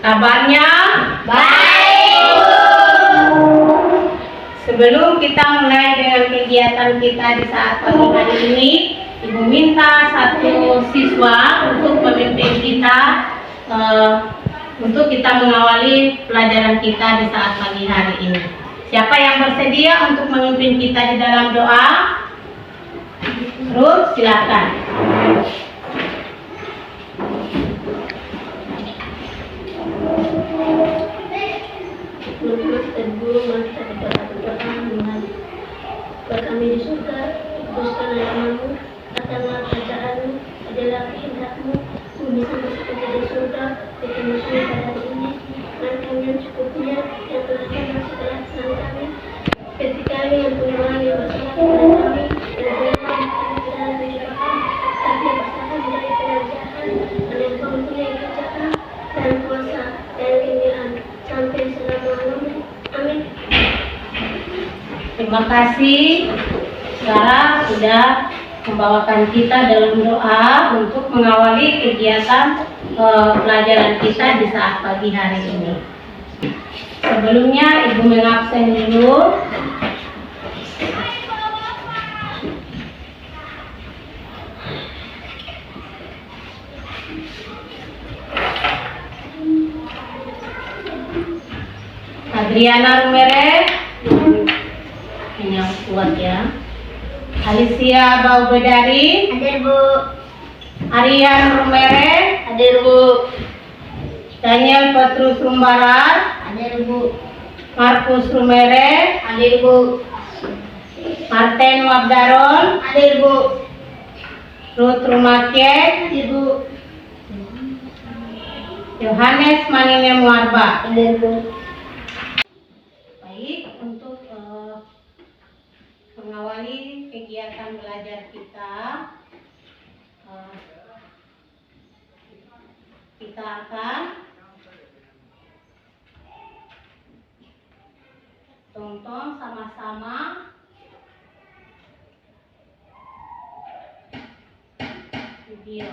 Kabarnya baik, Bu. Sebelum kita mulai dengan kegiatan kita di saat pagi hari ini, Ibu minta satu siswa untuk memimpin kita untuk kita mengawali pelajaran kita di saat pagi hari ini. Siapa yang bersedia untuk memimpin kita di dalam doa? Ruth, silakan. Kami di surga, kuduskan namamu, datanglah kerajaanmu, adalah kehendakmu, bumi sama seperti di surga, berikanlah kami pada hari ini, makan kami yang cukupnya, yang telah kami setelah kesalahan kami, seperti kami yang mengulangi bersalah kepada kami, dan jangan kami ke dalam pencobaan, tapi lepaskan dari penjahat, dan yang kau mempunyai kerjaan, dan kuasa, dan kemuliaan, sampai selama-lamanya. Amin. Terima kasih Sarah sudah membawakan kita dalam doa untuk mengawali kegiatan pelajaran kita di saat pagi hari ini. Sebelumnya Ibu mengabsen dulu. Adriana Rumere yang kuat ya. Alicia Baubedari, Hadir, Bu. Arian Rumere, Hadir, Bu. Daniel Petrus Rumbarar, Hadir, Bu. Markus Rumere, Hadir, Bu. Martin Wabdaron, Hadir, Bu. Ruth Rumakiek, Hadir, Bu. Yohanes Manine Muarba. Hadir, Bu. Baik, untuk mengawali kegiatan belajar kita, kita akan tonton sama-sama video.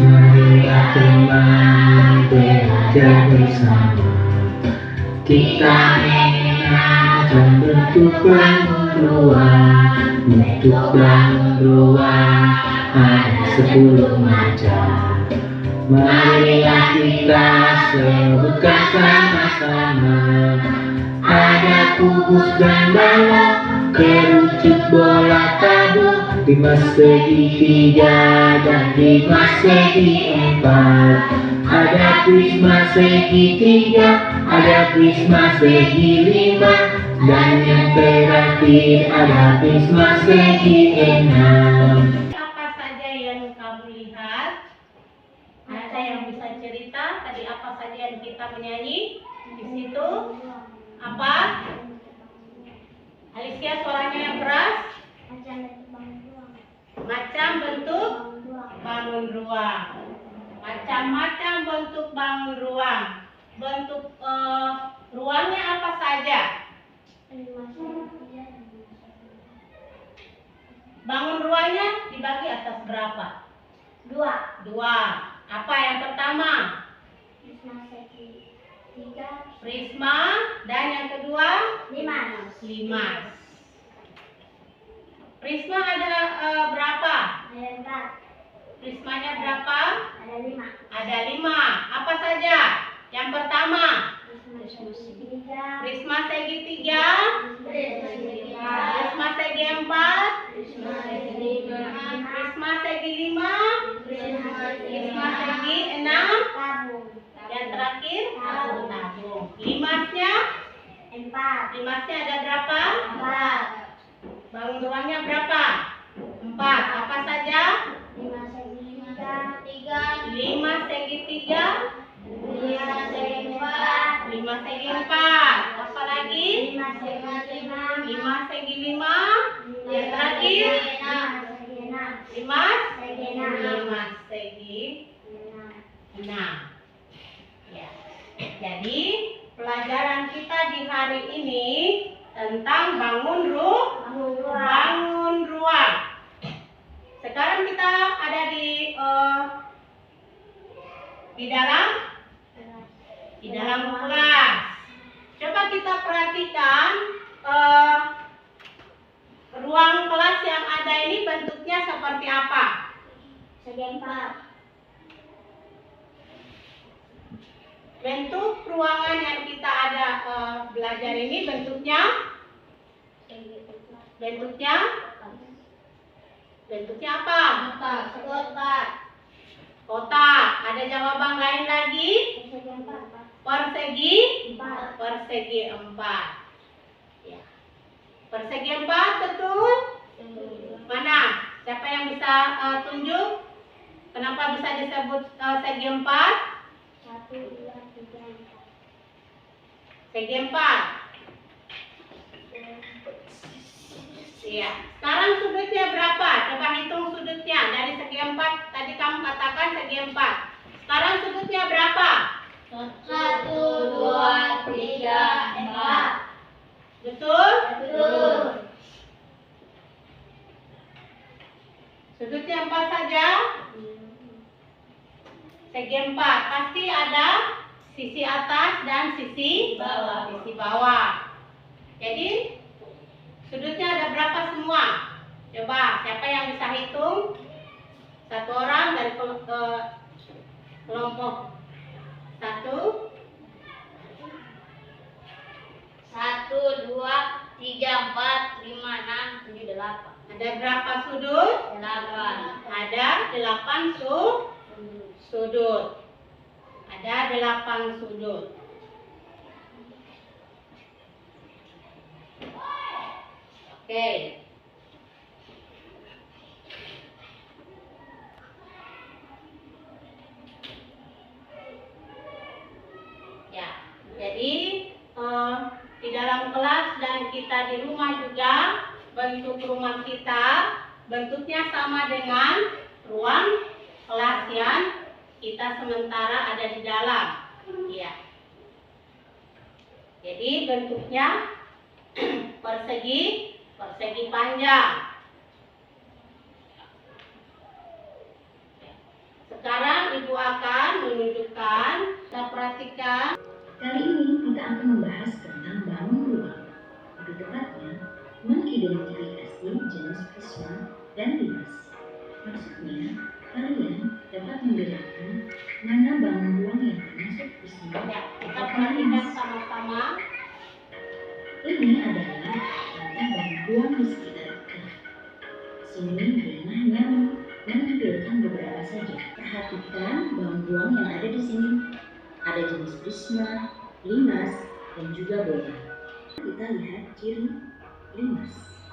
Marilah teman belajar bersama, kita akan bentuk bangun ruang. Untuk bangun ruang ada 10 macam. Marilah kita sebutkan sama-sama. Ada kubus dan balok, kerucut bola tabung, 5 segi 3 dan 5 segi 4. Ada prisma segi 3, ada prisma segi 5, dan yang terakhir ada prisma segi 6. Apa saja yang kamu lihat? Ada yang bisa cerita? Tadi apa saja yang kita menyanyi di situ? Apa? Alicia, suaranya yang keras. Macam bentuk bangun ruang. Macam-macam bentuk bangun ruang. Bentuk ruangnya apa saja? Bangun ruangnya dibagi atas berapa? 2. Apa yang pertama? Prisma. Dan yang kedua? Limas. Prisma ada berapa? Prismanya berapa? Ada 5. Apa saja? Yang pertama? Prisma segi 3, Prisma segi 4, Prisma segi 5, Prisma segi 6, yang terakhir tabung. Limasnya ada berapa? 4. Bangun ruangnya berapa? 4. Apa saja? 5 segi 3, 5 segi 4. Apa lagi? 5 segi 5. Yang terakhir? 5 segi 6. Ya. Jadi pelajaran kita di hari ini tentang bangun ruang. Sekarang kita ada di dalam dalam kelas. Coba kita perhatikan ruang kelas yang ada ini bentuknya seperti apa? Segi 4. Bentuk ruangan yang kita ada belajar ini bentuknya apa? Kotak. Kotak. Ada jawaban lain lagi? Segi 4. Persegi 4. persegi 4. Ya. Persegi 4 betul? Mana? Siapa yang bisa tunjuk? Kenapa bisa disebut segi 4? 1, 2, 3, 4. Segi 4. Iya. Sekarang sudutnya berapa? Coba hitung sudutnya. Dari segi 4 tadi kamu katakan segi 4. Sekarang sudutnya berapa? 1, 2, 3, 4. Betul? Betul. Sudutnya 4 saja. Segi 4 pasti ada sisi atas dan sisi bawah. Jadi sudutnya ada berapa semua? Coba siapa yang bisa hitung? Satu orang dari kelompok 1. 1, 2, 3, 4, 5, 6, 7, 8. Ada berapa sudut? 8. Ada 8 sudut. Ada 8 sudut. Oke. Ya, jadi di dalam kelas dan kita di rumah juga bentuk rumah kita bentuknya sama dengan ruang kelas yang kita sementara ada di dalam. Ya. Jadi bentuknya persegi panjang. Sekarang Ibu akan menunjukkan, kita perhatikan. Kali ini kita akan membahas tentang bangun ruang. Lebih tepatnya, mengidentifikasi jenis prisma dan limas. Maksudnya, kalian dapat membedakan mana bangun ruang yang termasuk prisma Ya, kita atau perhatikan limas. sama-sama. Ini adalah contoh bangun ruang di sekitar kita. Sini Diana hanya menampilkan beberapa saja. Perhatikan bangun ruang yang ada di sini. Ada jenis prisma, limas, dan juga bola. Kita lihat ciri limas.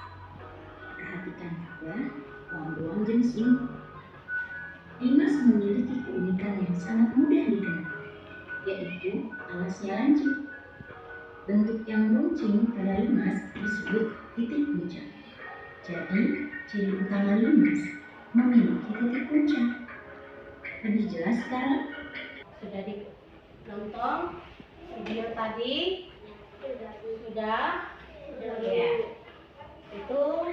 Perhatikan juga bangun ruang jenis ini. Limas memiliki keunikan yang sangat mudah dikenal, yaitu alasnya lancip. Bentuk yang runcing pada limas disebut titik puncak. Jadi, ciri utama limas memiliki titik puncak. Lebih jelas sekarang? Sudah ditonton video tadi? Sudah? Ya. Itu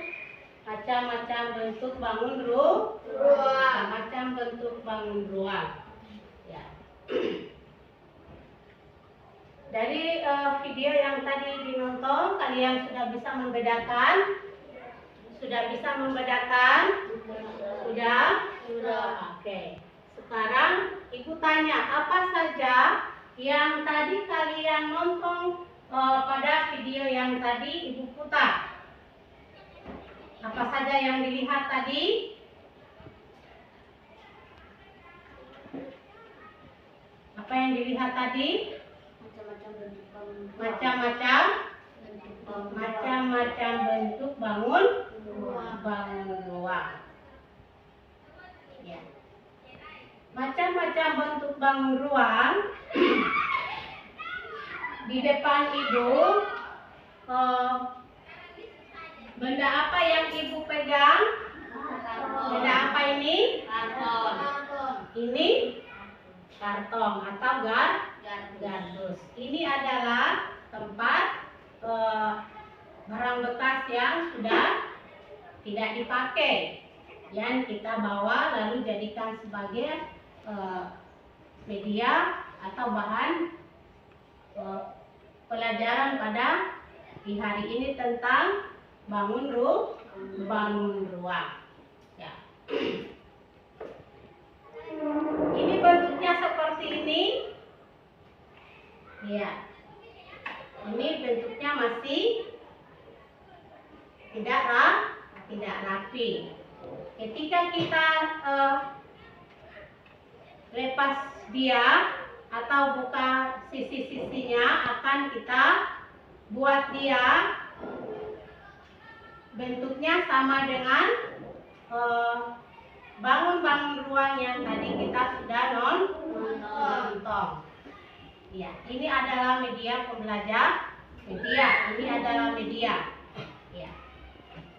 macam-macam bentuk bangun ruang. Macam bentuk bangun ruang. Ya. Dari video yang tadi dinonton, kalian sudah bisa membedakan? Sudah bisa membedakan? Sudah? Oke. Sekarang Ibu tanya, apa saja yang tadi kalian nonton pada video yang tadi Ibu putar? Apa saja yang dilihat tadi? Apa yang dilihat tadi? Macam-macam bentuk bangun ruang. Ya. Macam-macam bentuk bangun ruang. Di depan Ibu, benda apa yang Ibu pegang? Benda apa ini? Ini karton atau gardus. Ini adalah tempat barang bekas yang sudah tidak dipakai, yang kita bawa lalu jadikan sebagai media atau bahan pelajaran pada di hari ini tentang bangun ruang. Ya. Ini bentuknya seperti ini. Ya. Ini bentuknya masih tidak rapi. Ketika kita lepas dia atau buka sisi-sisinya, akan kita buat dia bentuknya sama dengan bangun ruang yang tadi kita sudah nonton. Ya, ini adalah media pembelajar. Ini adalah media. Ya.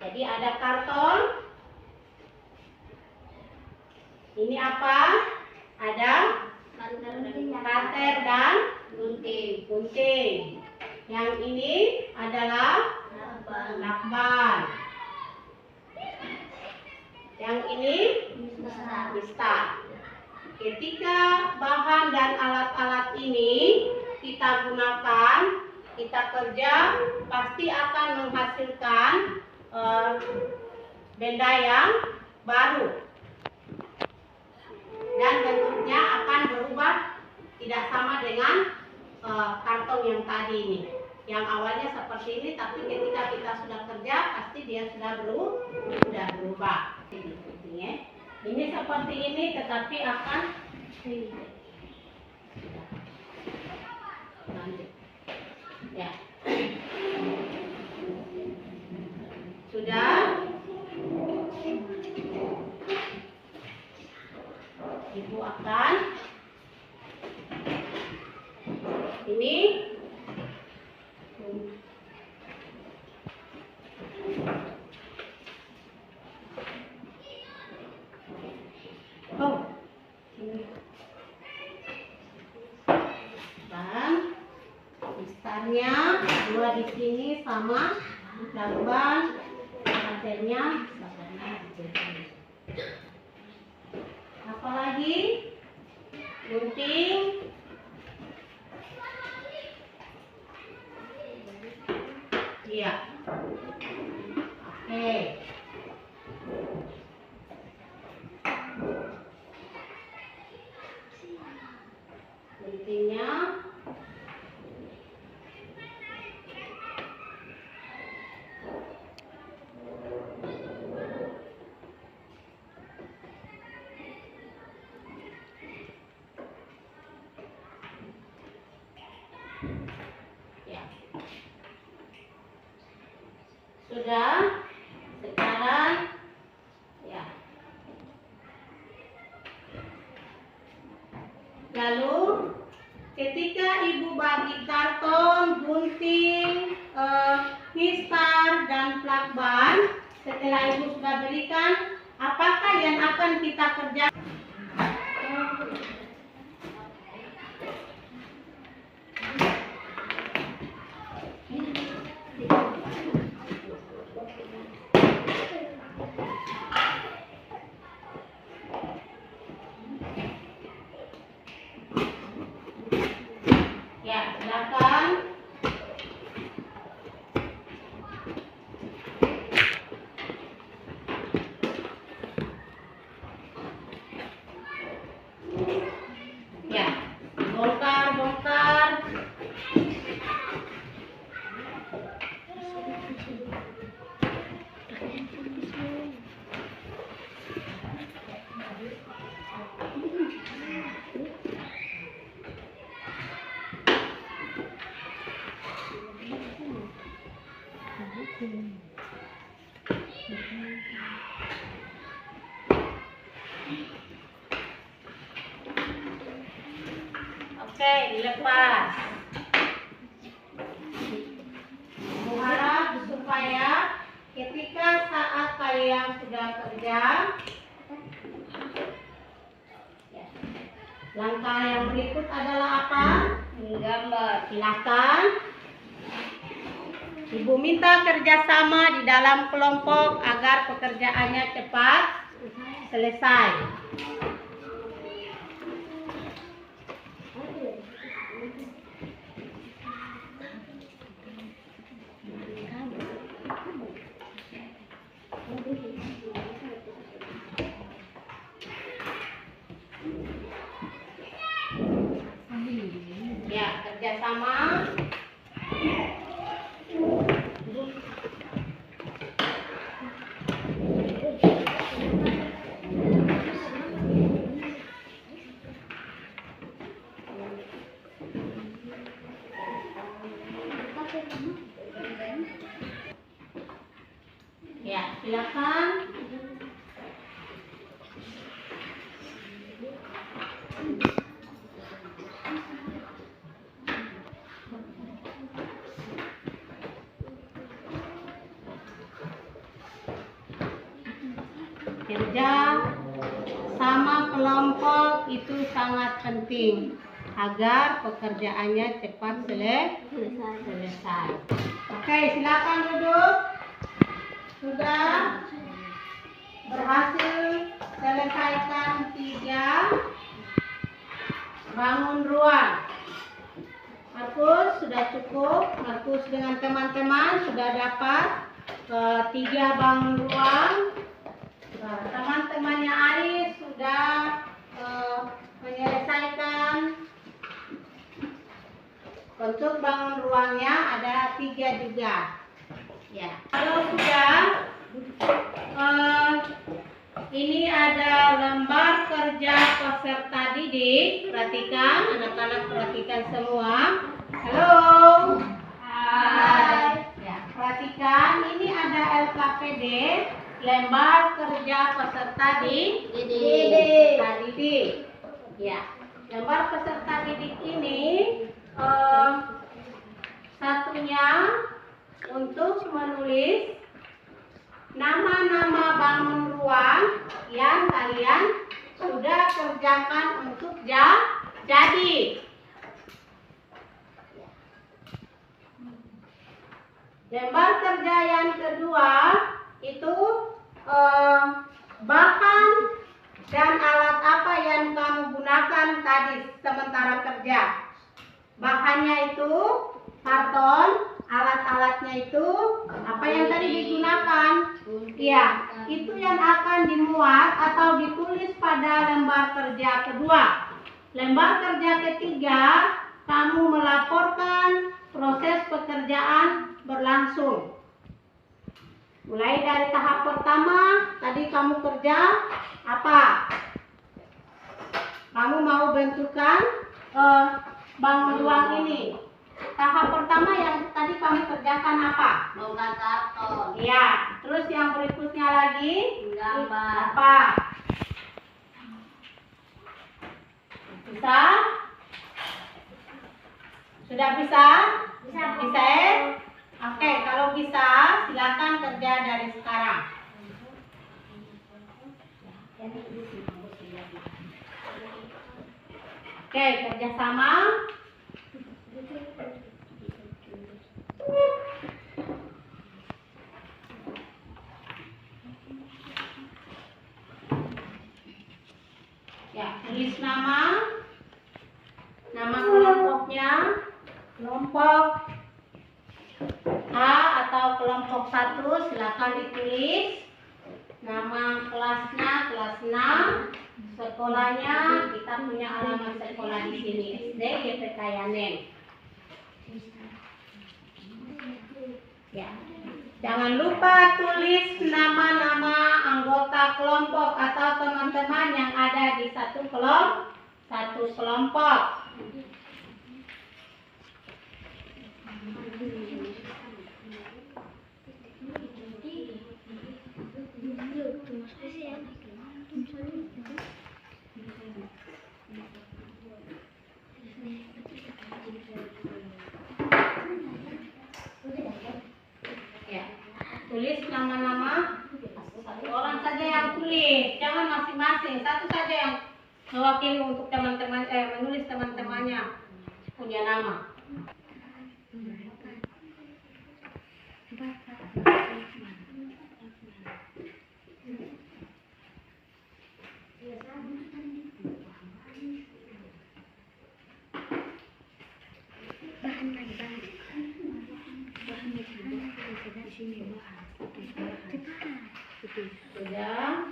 Jadi ada karton. Ini apa? Ada kater dan gunting. Yang ini adalah lakban. Yang ini mistar. Ketika bahan dan alat-alat ini kita gunakan, kita kerja, pasti akan menghasilkan benda yang baru. Dan bentuknya akan berubah, tidak sama dengan karton yang tadi ini. Yang awalnya seperti ini, tapi ketika kita sudah kerja, pasti dia sudah berubah. Ini seperti ini, tetapi akan lanjut. Ya. Sudah. Ibu akan ini dan mistarnya dua di sini sama lakban, katernya apalagi gunting, iya, oke. Guntingnya ya. Sudah. Sekarang ya. Lalu ketika ibu bagi karton, gunting, mistar dan lakban, setelah ibu sudah berikan, apakah yang akan kita kerjakan? Ya, silakan. Ya, bongkar. Oke, dilepas. Harap supaya ketika saat kalian sudah kerja, langkah yang berikut adalah apa? Menggambar. Silakan. Ibu minta kerjasama di dalam kelompok agar pekerjaannya cepat selesai. Ya, kerjasama. Ya, silakan. Kerja sama kelompok itu sangat penting agar pekerjaannya cepat selesai. Oke, silakan duduk. Sudah berhasil selesaikan 3 bangun ruang. Markus sudah cukup. Markus dengan teman-teman sudah dapat 3 bangun ruang. Teman-temannya Aris sudah menyelesaikan. Untuk bangun ruangnya ada 3 juga. Ya, kalau sudah ini ada lembar kerja peserta didik. Perhatikan, anak-anak perhatikan semua. Halo. Hai. Ya, perhatikan, ini ada LKPD, lembar kerja peserta didik. Ya, lembar peserta didik ini satunya untuk menulis nama-nama bangun ruang yang kalian sudah kerjakan untuk jadi. Lembar kerja yang kedua itu bahan dan alat apa yang kamu gunakan tadi sementara kerja. Bahannya itu karton, alat-alatnya itu apa yang tadi digunakan. Ya, itu yang akan dimuat atau ditulis pada lembar kerja kedua. Lembar kerja ketiga, kamu melaporkan proses pekerjaan berlangsung. Mulai dari tahap pertama, tadi kamu kerja apa? Kamu mau bentukan bangun ruang ini. Tahap pertama yang tadi kami kerjakan apa? Bongkar karton. Ya, terus yang berikutnya lagi Gambar. apa? Bisa? Sudah bisa? Bisa ya? Oke, kalau bisa silakan kerja dari sekarang. Oke, kerjasama. Ya, tulis nama kelompoknya, kelompok A atau kelompok 1 silakan ditulis. Nama kelasnya kelas 6, sekolahnya kita punya alamat sekolah di sini SD GPK Yanen. Ya. Jangan lupa tulis nama-nama anggota kelompok atau teman-teman yang ada di satu kelompok. Ya, tulis nama-nama, satu orang saja yang tulis, jangan masing-masing, satu saja yang mewakili untuk teman-teman, menulis teman-temannya punya nama. Sudah.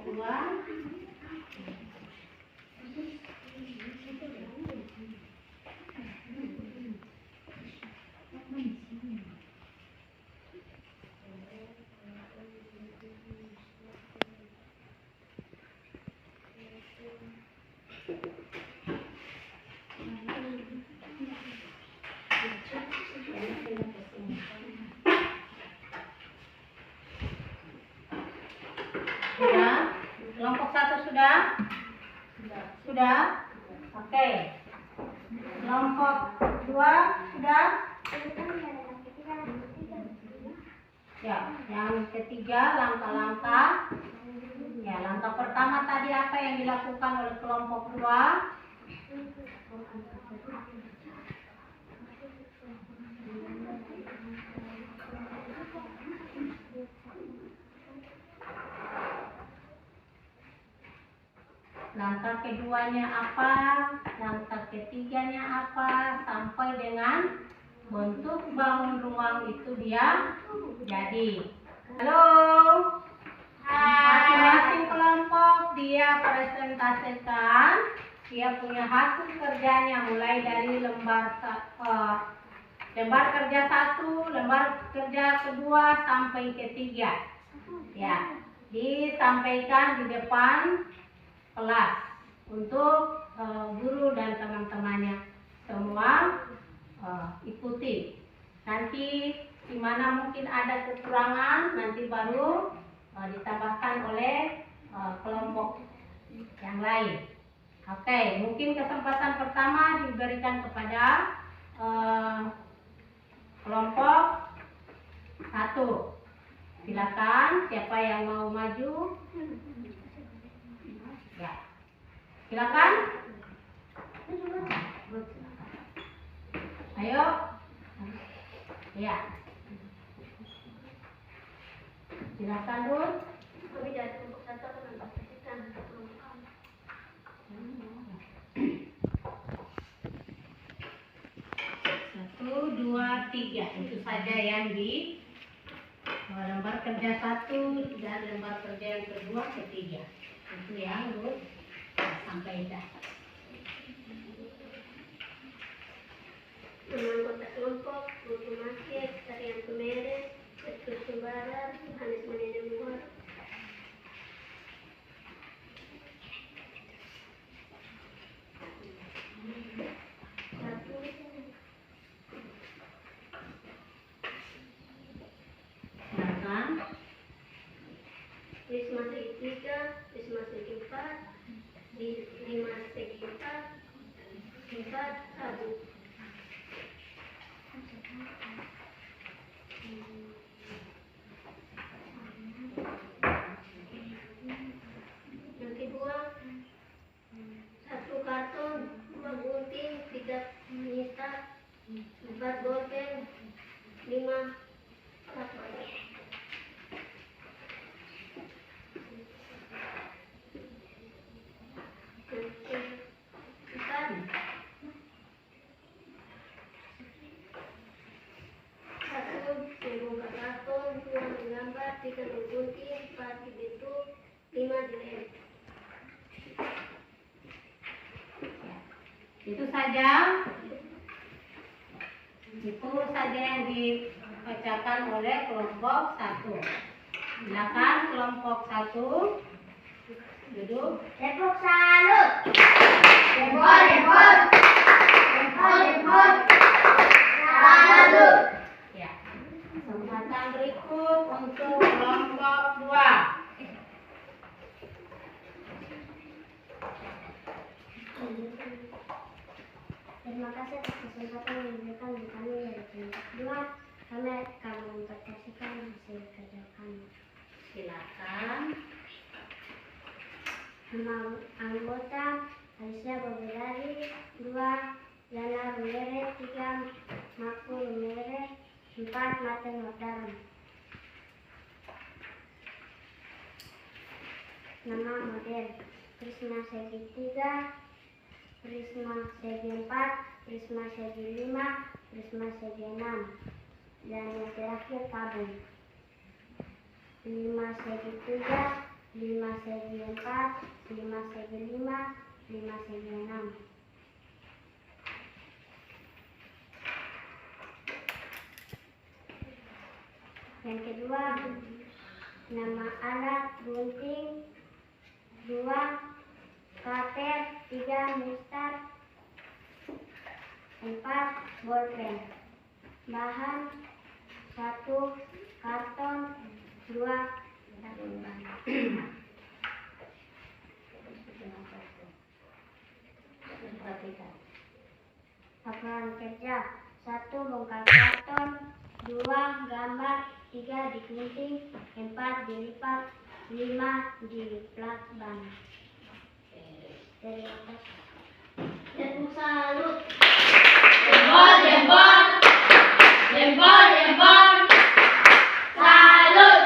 Dua. Sudah? Kelompok 1 sudah? Sudah? Oke. Kelompok 2 sudah? Ya, yang ketiga langkah-langkah. Ya, langkah pertama tadi apa yang dilakukan oleh kelompok 2? Langkah keduanya apa? Langkah ketiganya apa? Sampai dengan bentuk bangun ruang itu dia jadi. Halo. Masing-masing kelompok dia presentasikan dia punya hasil kerjanya mulai dari lembar kerja 1, lembar kerja kedua sampai ketiga. Ya, disampaikan di depan kelas untuk guru dan teman-temannya semua ikuti. Nanti di mana mungkin ada kekurangan nanti baru ditambahkan oleh kelompok yang lain. Oke, mungkin kesempatan pertama diberikan kepada kelompok 1. Silakan, siapa yang mau maju? Ya, silakan. Ayo. Ya. Silakan dulu. Kami dari kelompok 1 akan mempresentasikan kelompok. 1, 2, 3. Itu saja yang di lembar kerja 1 dan lembar kerja yang kedua, ketiga. Itu yang dulu sampaikan. Nama anggota kelompok, Buku Masjid, Tarian Kemeres, Betul Sembara, Anis Manene Muar. Silakan. Risma segi 3, Risma segi 4, Risma segi 4, 4 Rabu. Yang kedua, 1 karton, 2 gunting, 3 penyitas, 4 bolpen, 5 kapal. Tiga menggunting, 4 dibentuk, 5 dilem. Itu saja yang dibacakan oleh kelompok 1. Silakan kelompok 1 duduk. Depok salut. Depok. Salut. Ya. Kesempatan berikut untuk kelompok 2. Terima kasih atas kesempatan yang diberikan kami dari kelompok 2. Kami akan mempresentasikan hasil kerja kami. Silakan. Nama anggota Alicia Bobelari, 2 Yana Rumere, 3 Maku Rumere, 4 Martin Nodaran. Nama model Krisna segi 3, Krisna segi 4, prisma segi 5, prisma segi 6, dan yang terakhir tabung. 5 segi 3, 5 segi 4, 5 segi 5, 5 segi 6. Yang kedua, nama alat gunting, 2 kater, 3 mistar, 4 bolpen. Bahan 1 karton, 2 tabung ban. Laporan kerja 1 bongkar karton, 2 gambar, 3 digunting, 4 dilipat, 5 diplat ban. Dari atas. Dan salut. Jempol, jempol, jempol, jempol, salut.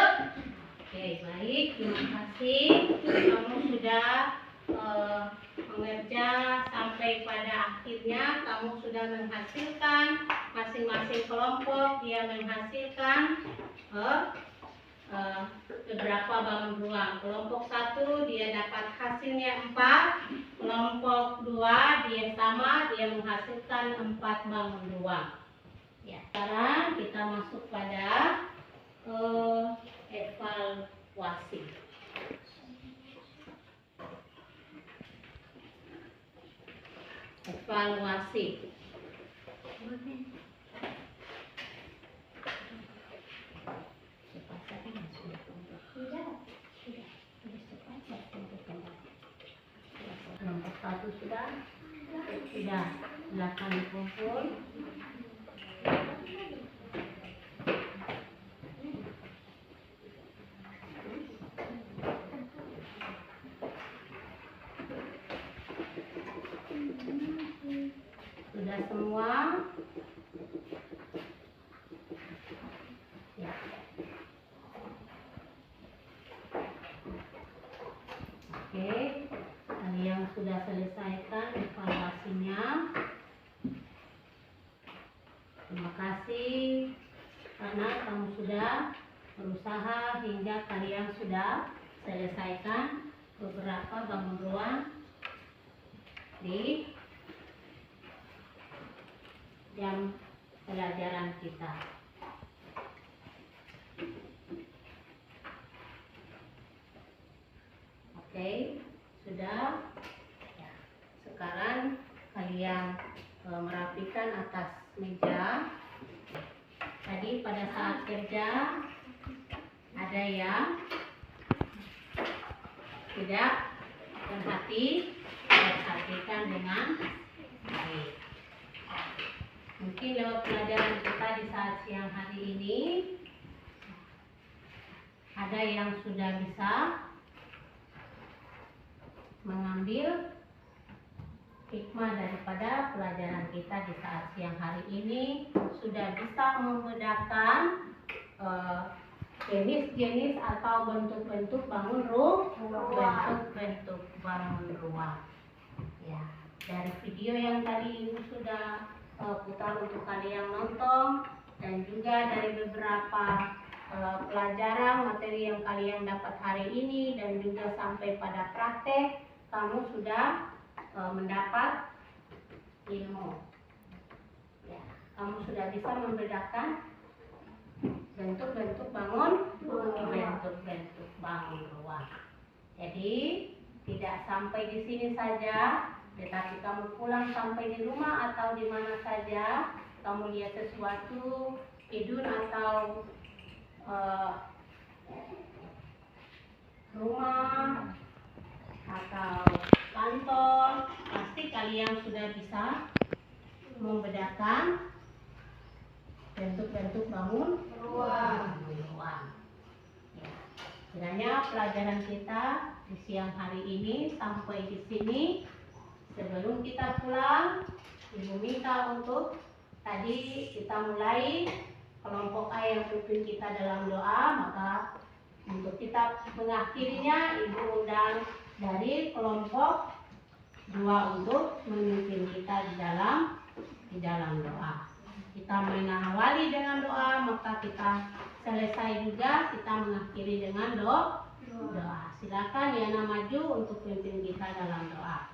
Oke, baik, terima kasih. Kamu sudah mengerja sampai pada akhirnya kamu sudah menghasilkan masing-masing kelompok dia menghasilkan beberapa bangun ruang. Kelompok 1 dia dapat hasilnya 4, kelompok 2 dia sama, dia menghasilkan 4 bangun ruang. Ya, sekarang kita masuk pada evaluasi. Evaluasi. Kelompok 1 sudah, silakan dikumpul. Sudah semua? Ya. Oke, yang sudah selesaikan evaluasinya. Terima kasih karena kamu sudah berusaha hingga kalian sudah selesaikan beberapa bangun ruang di jam pelajaran kita. Oke, sudah. Ya, sekarang kalian merapikan atas meja. Tadi pada saat kerja ada yang tidak perhatikan dengan baik. Mungkin lewat pelajaran kita di saat siang hari ini ada yang sudah bisa mengambil hikmah daripada pelajaran kita di saat siang hari ini, sudah bisa membedakan jenis-jenis atau bentuk-bentuk bangun bentuk-bentuk bangun ruang. Ya, dari video yang tadi Ibu sudah putar untuk kalian nonton, dan juga dari beberapa pelajaran materi yang kalian dapat hari ini, dan juga sampai pada praktek, kamu sudah mendapat ilmu. Ya, kamu sudah bisa membedakan bentuk-bentuk bangun ruang. Jadi tidak sampai di sini saja, tetapi kamu pulang sampai di rumah atau di mana saja, kamu lihat sesuatu, gedung atau rumah atau kantor, pasti kalian sudah bisa membedakan bentuk-bentuk bangun ruang. Ya. Kiranya pelajaran kita di siang hari ini sampai di sini. Sebelum kita pulang, Ibu minta untuk tadi kita mulai kelompok A yang pimpin kita dalam doa, maka untuk kita mengakhirinya Ibu undang dari kelompok dua untuk memimpin kita di dalam doa. Kita mengawali dengan doa, maka kita selesai juga kita mengakhiri dengan doa. Silakan Yana maju untuk pimpin kita dalam doa.